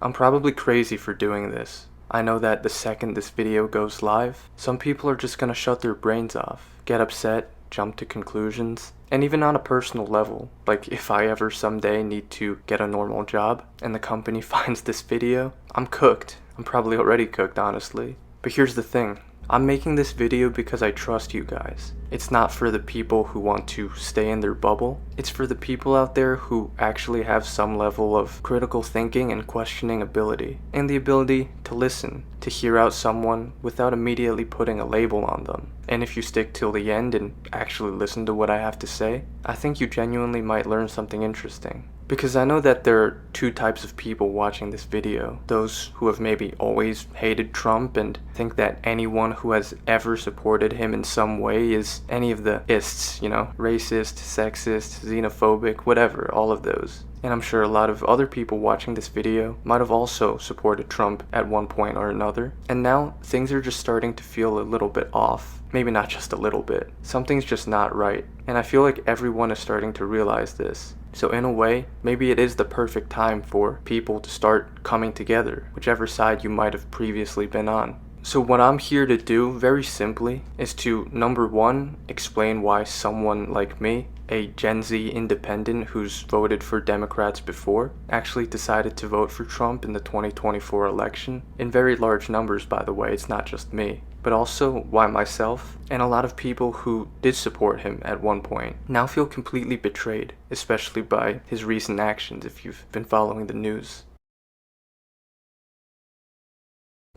I'm probably crazy for doing this. I know that the second this video goes live, some people are just gonna shut their brains off, get upset, jump to conclusions, and even on a personal level, like if I ever someday need to get a normal job and the company finds this video, I'm cooked. I'm probably already cooked, honestly. But here's the thing. I'm making this video because I trust you guys. It's not for the people who want to stay in their bubble. It's for the people out there who actually have some level of critical thinking and questioning ability, and the ability to listen, to hear out someone without immediately putting a label on them. And if you stick till the end and actually listen to what I have to say, I think you genuinely might learn something interesting. Because I know that there are two types of people watching this video. Those who have maybe always hated Trump and think that anyone who has ever supported him in some way is any of the ists, racist, sexist, xenophobic, whatever, all of those. And I'm sure a lot of other people watching this video might have also supported Trump at one point or another. And now things are just starting to feel a little bit off. Maybe not just a little bit. Something's just not right. And I feel like everyone is starting to realize this. So in a way, maybe it is the perfect time for people to start coming together, whichever side you might have previously been on. So what I'm here to do, very simply, is to, number one, explain why someone like me, a Gen Z independent who's voted for Democrats before, actually decided to vote for Trump in the 2024 election. In very large numbers, by the way, it's not just me. But also why myself, and a lot of people who did support him at one point, now feel completely betrayed, especially by his recent actions if you've been following the news.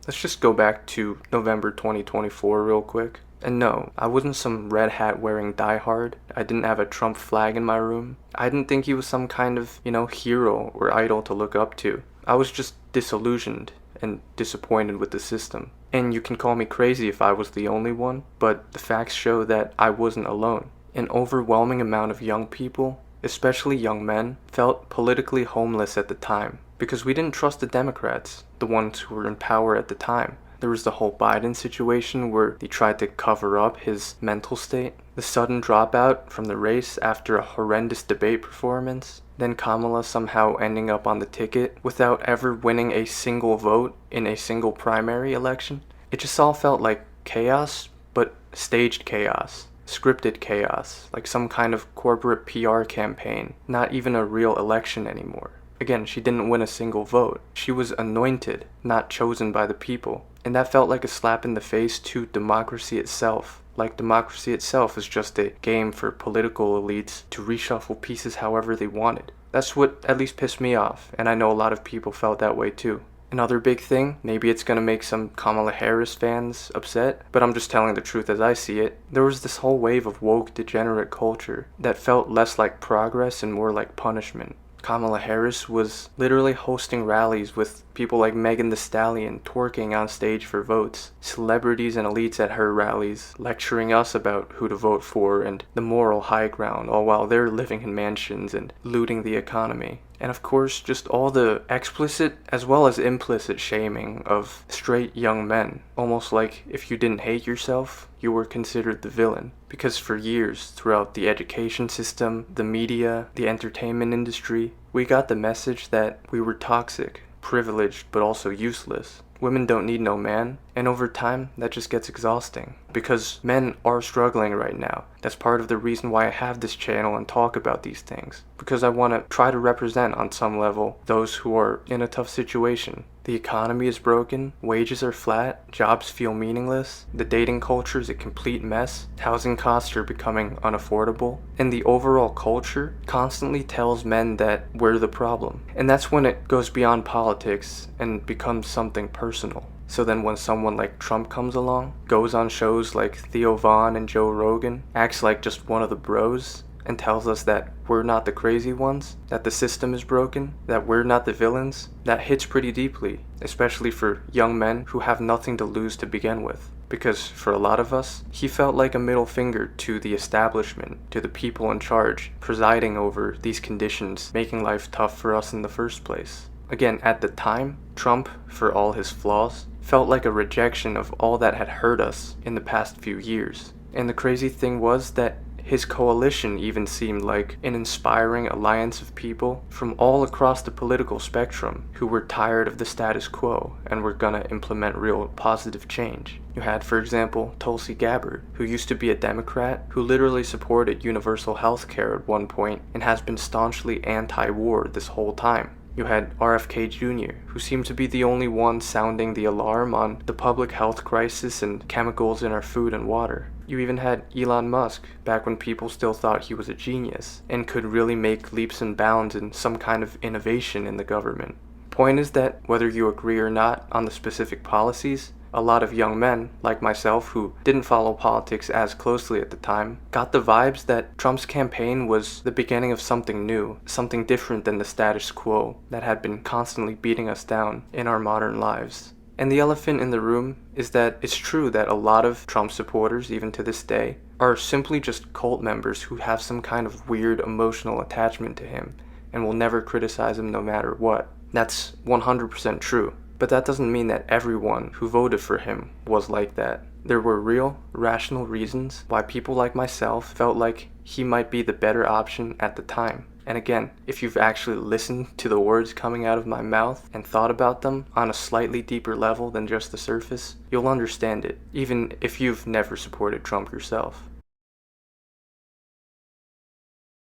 Let's just go back to November 2024 real quick. And no, I wasn't some red hat wearing diehard. I didn't have a Trump flag in my room. I didn't think he was some kind of, hero or idol to look up to. I was just disillusioned and disappointed with the system. And you can call me crazy if I was the only one, but the facts show that I wasn't alone. An overwhelming amount of young people, especially young men, felt politically homeless at the time because we didn't trust the Democrats, the ones who were in power at the time. There was the whole Biden situation where they tried to cover up his mental state, the sudden dropout from the race after a horrendous debate performance, then Kamala somehow ending up on the ticket without ever winning a single vote in a single primary election. It just all felt like chaos, but staged chaos, scripted chaos, like some kind of corporate PR campaign, not even a real election anymore. Again, she didn't win a single vote. She was anointed, not chosen by the people. And that felt like a slap in the face to democracy itself. Like democracy itself is just a game for political elites to reshuffle pieces however they wanted. That's what at least pissed me off, and I know a lot of people felt that way too. Another big thing, maybe it's gonna make some Kamala Harris fans upset, but I'm just telling the truth as I see it. There was this whole wave of woke degenerate culture that felt less like progress and more like punishment. Kamala Harris was literally hosting rallies with people like Megan Thee Stallion twerking on stage for votes, celebrities and elites at her rallies lecturing us about who to vote for and the moral high ground, all while they're living in mansions and looting the economy. And of course, just all the explicit as well as implicit shaming of straight young men, almost like if you didn't hate yourself, you were considered the villain. Because for years, throughout the education system, the media, the entertainment industry, we got the message that we were toxic, privileged, but also useless. Women don't need no man, and over time, that just gets exhausting. Because men are struggling right now. That's part of the reason why I have this channel and talk about these things. Because I want to try to represent on some level those who are in a tough situation. The economy is broken, wages are flat, jobs feel meaningless, the dating culture is a complete mess, housing costs are becoming unaffordable, and the overall culture constantly tells men that we're the problem. And that's when it goes beyond politics and becomes something personal. So then when someone like Trump comes along, goes on shows like Theo Vaughn and Joe Rogan, acts like just one of the bros, and tells us that we're not the crazy ones, that the system is broken, that we're not the villains, that hits pretty deeply, especially for young men who have nothing to lose to begin with. Because for a lot of us, he felt like a middle finger to the establishment, to the people in charge, presiding over these conditions, making life tough for us in the first place. Again, at the time, Trump, for all his flaws, felt like a rejection of all that had hurt us in the past few years. And the crazy thing was that his coalition even seemed like an inspiring alliance of people from all across the political spectrum who were tired of the status quo and were gonna implement real positive change. You had, for example, Tulsi Gabbard, who used to be a Democrat, who literally supported universal health care at one point and has been staunchly anti-war this whole time. You had RFK Jr., who seemed to be the only one sounding the alarm on the public health crisis and chemicals in our food and water. You even had Elon Musk, back when people still thought he was a genius and could really make leaps and bounds in some kind of innovation in the government. Point is that whether you agree or not on the specific policies, a lot of young men, like myself, who didn't follow politics as closely at the time, got the vibes that Trump's campaign was the beginning of something new, something different than the status quo that had been constantly beating us down in our modern lives. And the elephant in the room is that it's true that a lot of Trump supporters, even to this day, are simply just cult members who have some kind of weird emotional attachment to him and will never criticize him no matter what. That's 100% true. But that doesn't mean that everyone who voted for him was like that. There were real, rational reasons why people like myself felt like he might be the better option at the time. And again, if you've actually listened to the words coming out of my mouth and thought about them on a slightly deeper level than just the surface, you'll understand it, even if you've never supported Trump yourself.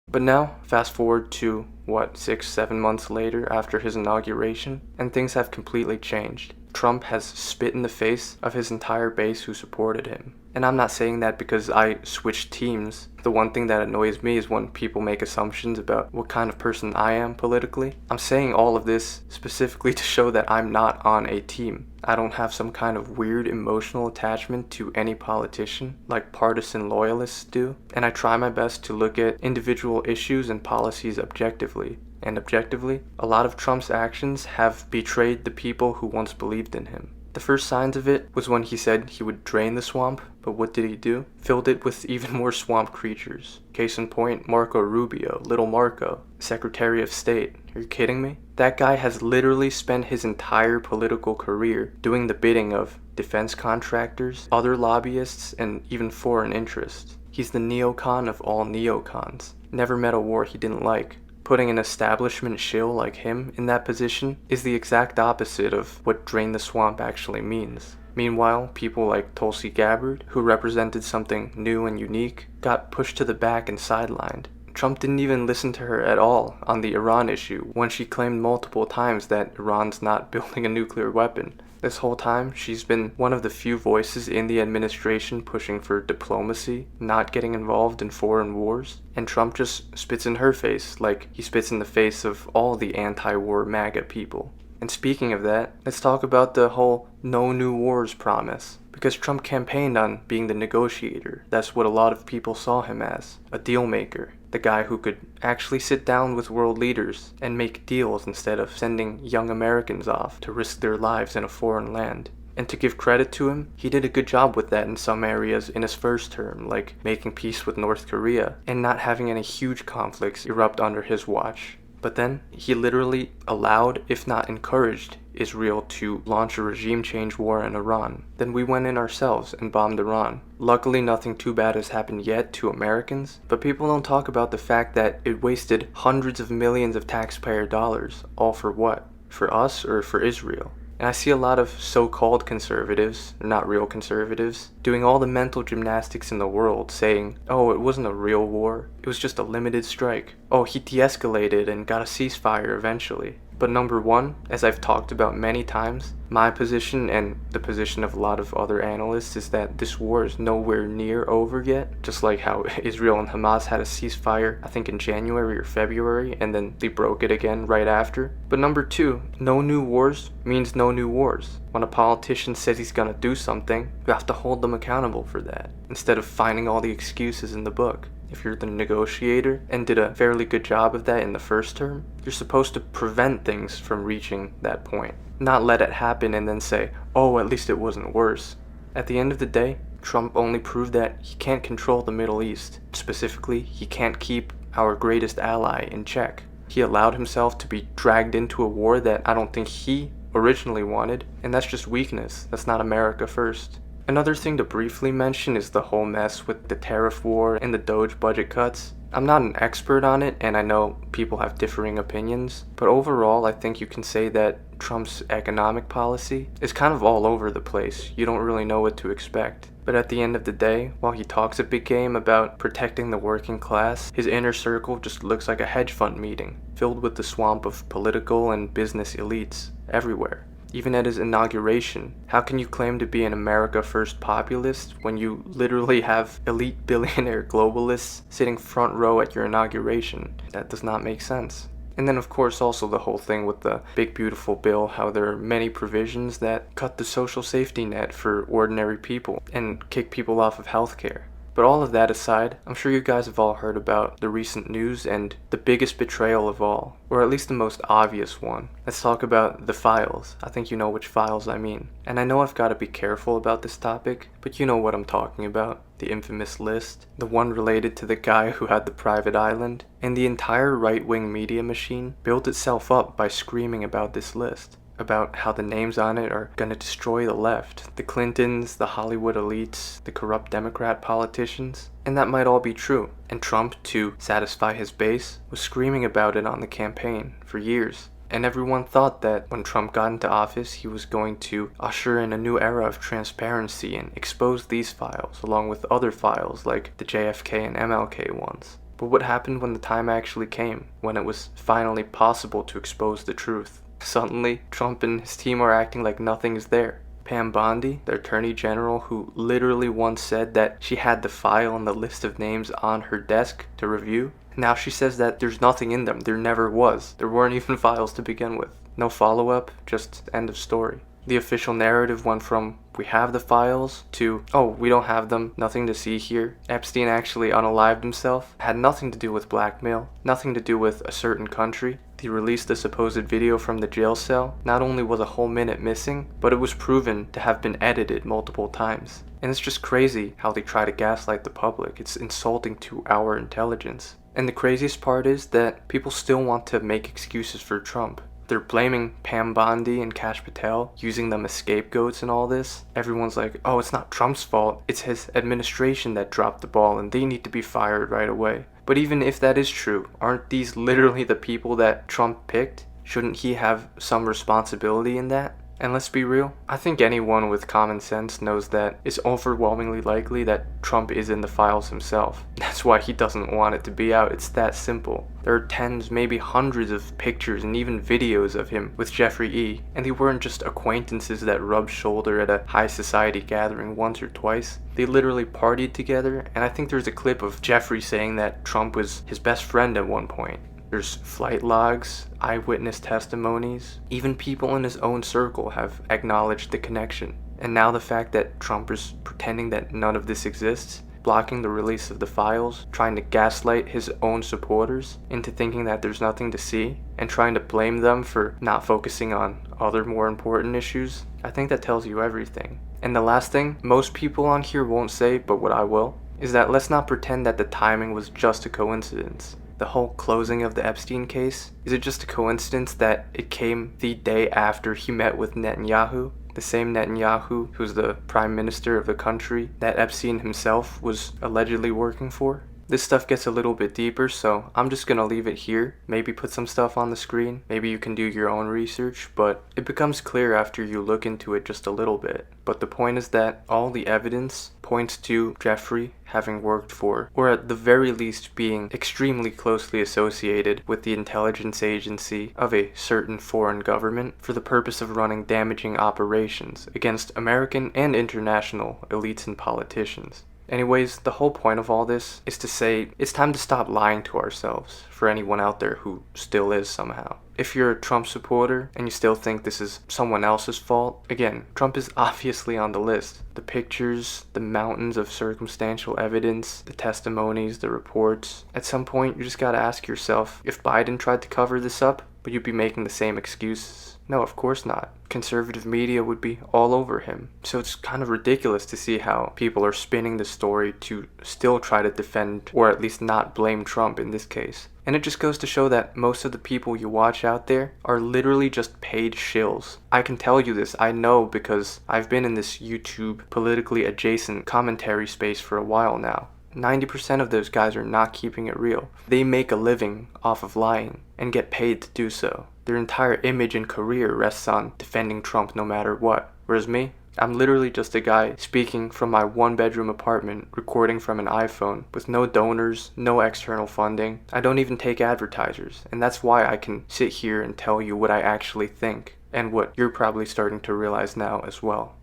But now, fast forward to, 6-7 months later after his inauguration, and things have completely changed. Trump has spit in the face of his entire base who supported him. And I'm not saying that because I switched teams. The one thing that annoys me is when people make assumptions about what kind of person I am politically. I'm saying all of this specifically to show that I'm not on a team. I don't have some kind of weird emotional attachment to any politician like partisan loyalists do. And I try my best to look at individual issues and policies objectively. And objectively, a lot of Trump's actions have betrayed the people who once believed in him. The first signs of it was when he said he would drain the swamp, but what did he do? Filled it with even more swamp creatures. Case in point, Marco Rubio, Little Marco, Secretary of State. Are you kidding me? That guy has literally spent his entire political career doing the bidding of defense contractors, other lobbyists, and even foreign interests. He's the neocon of all neocons. Never met a war he didn't like. Putting an establishment shill like him in that position is the exact opposite of what drain the swamp actually means. Meanwhile, people like Tulsi Gabbard, who represented something new and unique, got pushed to the back and sidelined. Trump didn't even listen to her at all on the Iran issue when she claimed multiple times that Iran's not building a nuclear weapon. This whole time, she's been one of the few voices in the administration pushing for diplomacy, not getting involved in foreign wars, and Trump just spits in her face like he spits in the face of all the anti-war MAGA people. And speaking of that, let's talk about the whole no new wars promise. Because Trump campaigned on being the negotiator. That's what a lot of people saw him as. A deal maker. The guy who could actually sit down with world leaders and make deals instead of sending young Americans off to risk their lives in a foreign land. And to give credit to him, he did a good job with that in some areas in his first term, like making peace with North Korea and not having any huge conflicts erupt under his watch. But then, he literally allowed, if not encouraged, Israel to launch a regime change war in Iran. Then we went in ourselves and bombed Iran. Luckily, nothing too bad has happened yet to Americans, but people don't talk about the fact that it wasted hundreds of millions of taxpayer dollars, all for what? For us or for Israel? And I see a lot of so-called conservatives, not real conservatives, doing all the mental gymnastics in the world, saying, oh, it wasn't a real war, it was just a limited strike. Oh, he de-escalated and got a ceasefire eventually. But number one, as I've talked about many times, my position and the position of a lot of other analysts is that this war is nowhere near over yet. Just like how Israel and Hamas had a ceasefire, I think in January or February, and then they broke it again right after. But number two, no new wars means no new wars. When a politician says he's gonna do something, you have to hold them accountable for that, instead of finding all the excuses in the book. If you're the negotiator and did a fairly good job of that in the first term, you're supposed to prevent things from reaching that point. Not let it happen and then say, oh, at least it wasn't worse. At the end of the day, Trump only proved that he can't control the Middle East. Specifically, he can't keep our greatest ally in check. He allowed himself to be dragged into a war that I don't think he originally wanted, and that's just weakness. That's not America first. Another thing to briefly mention is the whole mess with the tariff war and the Doge budget cuts. I'm not an expert on it, and I know people have differing opinions, but overall I think you can say that Trump's economic policy is kind of all over the place. You don't really know what to expect. But at the end of the day, while he talks a big game about protecting the working class, his inner circle just looks like a hedge fund meeting, filled with the swamp of political and business elites everywhere. Even at his inauguration, how can you claim to be an America First populist when you literally have elite billionaire globalists sitting front row at your inauguration? That does not make sense. And then of course also the whole thing with the big beautiful bill, how there are many provisions that cut the social safety net for ordinary people and kick people off of healthcare. But all of that aside, I'm sure you guys have all heard about the recent news and the biggest betrayal of all, or at least the most obvious one. Let's talk about the files. I think you know which files I mean. And I know I've got to be careful about this topic, but you know what I'm talking about. The infamous list, the one related to the guy who had the private island, and the entire right-wing media machine built itself up by screaming about this list. About how the names on it are gonna destroy the left, the Clintons, the Hollywood elites, the corrupt Democrat politicians. And that might all be true. And Trump, to satisfy his base, was screaming about it on the campaign for years. And everyone thought that when Trump got into office, he was going to usher in a new era of transparency and expose these files, along with other files like the JFK and MLK ones. But what happened when the time actually came, when it was finally possible to expose the truth? Suddenly, Trump and his team are acting like nothing is there. Pam Bondi, the attorney general who literally once said that she had the file and the list of names on her desk to review, now she says that there's nothing in them. There never was. There weren't even files to begin with. No follow-up, just end of story. The official narrative went from, we have the files, to, oh, we don't have them, nothing to see here. Epstein actually unalived himself. Had nothing to do with blackmail, nothing to do with a certain country. He released the supposed video from the jail cell. Not only was a whole minute missing, but it was proven to have been edited multiple times. And it's just crazy how they try to gaslight the public. It's insulting to our intelligence. And the craziest part is that people still want to make excuses for Trump. They're blaming Pam Bondi and Kash Patel, using them as scapegoats and all this. Everyone's like, oh, it's not Trump's fault. It's his administration that dropped the ball and they need to be fired right away. But even if that is true, aren't these literally the people that Trump picked? Shouldn't he have some responsibility in that? And let's be real, I think anyone with common sense knows that it's overwhelmingly likely that Trump is in the files himself. That's why he doesn't want it to be out. It's that simple. There are tens, maybe hundreds of pictures and even videos of him with Jeffrey E. And they weren't just acquaintances that rubbed shoulder at a high society gathering once or twice. They literally partied together, and I think there's a clip of Jeffrey saying that Trump was his best friend at one point. There's flight logs, eyewitness testimonies, even people in his own circle have acknowledged the connection. And now the fact that Trump is pretending that none of this exists, blocking the release of the files, trying to gaslight his own supporters into thinking that there's nothing to see, and trying to blame them for not focusing on other more important issues, I think that tells you everything. And the last thing most people on here won't say, but what I will, is that let's not pretend that the timing was just a coincidence. The whole closing of the Epstein case, is it just a coincidence that it came the day after he met with Netanyahu? The same Netanyahu who's the prime minister of the country that Epstein himself was allegedly working for? This stuff gets a little bit deeper, so I'm just gonna leave it here. Maybe put some stuff on the screen. Maybe you can do your own research, but it becomes clear after you look into it just a little bit. But the point is that all the evidence points to Jeffrey having worked for, or at the very least being extremely closely associated with the intelligence agency of a certain foreign government for the purpose of running damaging operations against American and international elites and politicians. Anyways, the whole point of all this is to say it's time to stop lying to ourselves, for anyone out there who still is somehow. If you're a Trump supporter and you still think this is someone else's fault, again, Trump is obviously on the list. The pictures, the mountains of circumstantial evidence, the testimonies, the reports. At some point, you just gotta ask yourself, if Biden tried to cover this up, would you be making the same excuses? No, of course not. Conservative media would be all over him. So it's kind of ridiculous to see how people are spinning the story to still try to defend, or at least not blame Trump in this case. And it just goes to show that most of the people you watch out there are literally just paid shills. I can tell you this, I know, because I've been in this YouTube politically adjacent commentary space for a while now. 90% of those guys are not keeping it real. They make a living off of lying and get paid to do so. Their entire image and career rests on defending Trump no matter what. Whereas me, I'm literally just a guy speaking from my one-bedroom apartment, recording from an iPhone, with no donors, no external funding. I don't even take advertisers, and that's why I can sit here and tell you what I actually think, and what you're probably starting to realize now as well.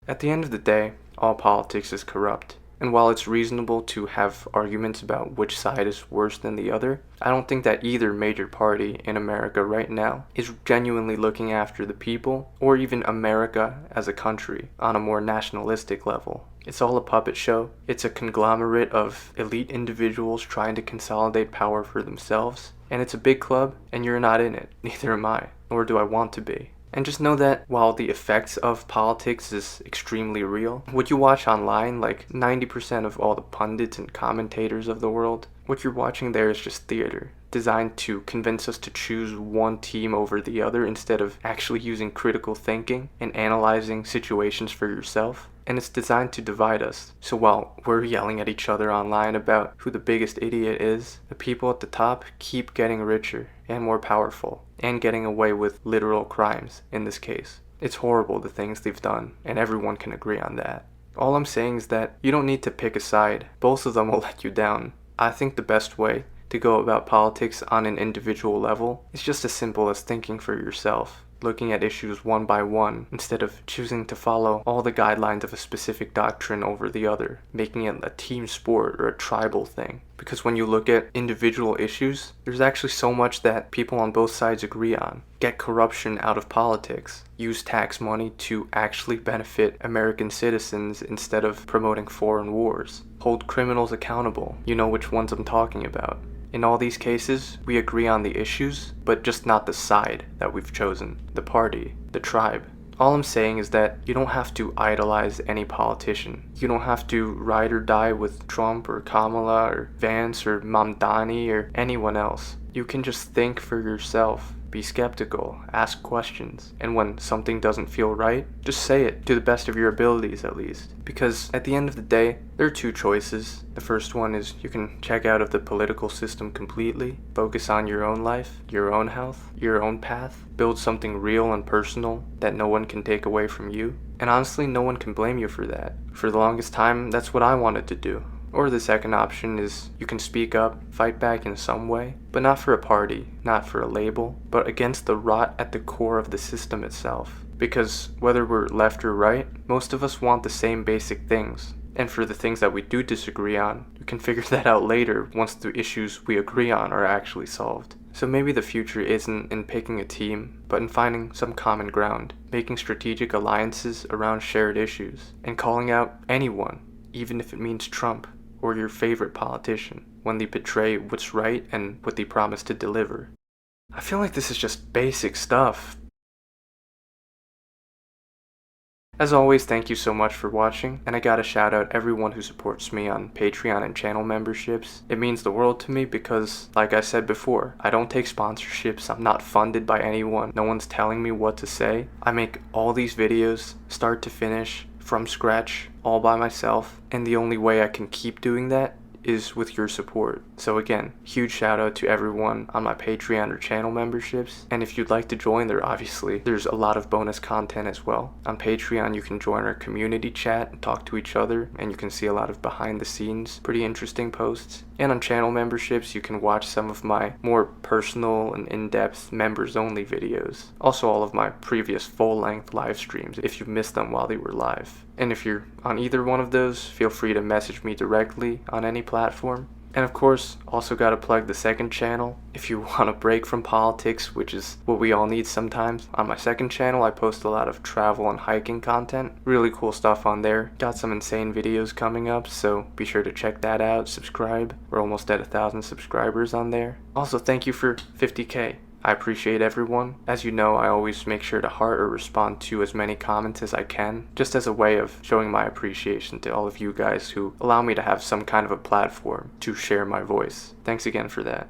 At the end of the day, all politics is corrupt. And while it's reasonable to have arguments about which side is worse than the other, I don't think that either major party in America right now is genuinely looking after the people, or even America as a country, on a more nationalistic level. It's all a puppet show. It's a conglomerate of elite individuals trying to consolidate power for themselves. And it's a big club, and you're not in it. Neither am I, nor do I want to be. And just know that while the effects of politics is extremely real, what you watch online, like 90% of all the pundits and commentators of the world, what you're watching there is just theater, designed to convince us to choose one team over the other instead of actually using critical thinking and analyzing situations for yourself. And it's designed to divide us. So while we're yelling at each other online about who the biggest idiot is, the people at the top keep getting richer and more powerful, and getting away with literal crimes in this case. It's horrible, the things they've done, and everyone can agree on that. All I'm saying is that you don't need to pick a side. Both of them will let you down. I think the best way to go about politics on an individual level is just as simple as thinking for yourself, looking at issues one by one instead of choosing to follow all the guidelines of a specific doctrine over the other, making it a team sport or a tribal thing. Because when you look at individual issues, there's actually so much that people on both sides agree on. Get corruption out of politics. Use tax money to actually benefit American citizens instead of promoting foreign wars. Hold criminals accountable. You know which ones I'm talking about. In all these cases, we agree on the issues, but just not the side that we've chosen, the party, the tribe. All I'm saying is that you don't have to idolize any politician. You don't have to ride or die with Trump or Kamala or Vance or Mamdani or anyone else. You can just think for yourself. Be skeptical, ask questions, and when something doesn't feel right, just say it, to the best of your abilities at least. Because at the end of the day, there are two choices. The first one is you can check out of the political system completely, focus on your own life, your own health, your own path, build something real and personal that no one can take away from you. And honestly, no one can blame you for that. For the longest time, that's what I wanted to do. Or the second option is you can speak up, fight back in some way, but not for a party, not for a label, but against the rot at the core of the system itself. Because whether we're left or right, most of us want the same basic things. And for the things that we do disagree on, we can figure that out later once the issues we agree on are actually solved. So maybe the future isn't in picking a team, but in finding some common ground, making strategic alliances around shared issues, and calling out anyone, even if it means Trump or your favorite politician, when they betray what's right and what they promise to deliver. I feel like this is just basic stuff. As always, thank you so much for watching, and I gotta shout out everyone who supports me on Patreon and channel memberships. It means the world to me because, like I said before, I don't take sponsorships, I'm not funded by anyone, no one's telling me what to say. I make all these videos, start to finish, from scratch, all by myself, and the only way I can keep doing that is with your support. So again, huge shout out to everyone on my Patreon or channel memberships, and if you'd like to join there, obviously there's a lot of bonus content as well. On Patreon you can join our community chat and talk to each other, and you can see a lot of behind the scenes, pretty interesting posts. And on channel memberships you can watch some of my more personal and in-depth members only videos. Also all of my previous full-length live streams if you missed them while they were live. And if you're on either one of those, feel free to message me directly on any platform. And of course, also gotta plug the second channel. If you want a break from politics, which is what we all need sometimes, on my second channel I post a lot of travel and hiking content. Really cool stuff on there. Got some insane videos coming up, so be sure to check that out, subscribe. We're almost at 1,000 subscribers on there. Also, thank you for 50K. I appreciate everyone. As you know, I always make sure to heart or respond to as many comments as I can, just as a way of showing my appreciation to all of you guys who allow me to have some kind of a platform to share my voice. Thanks again for that.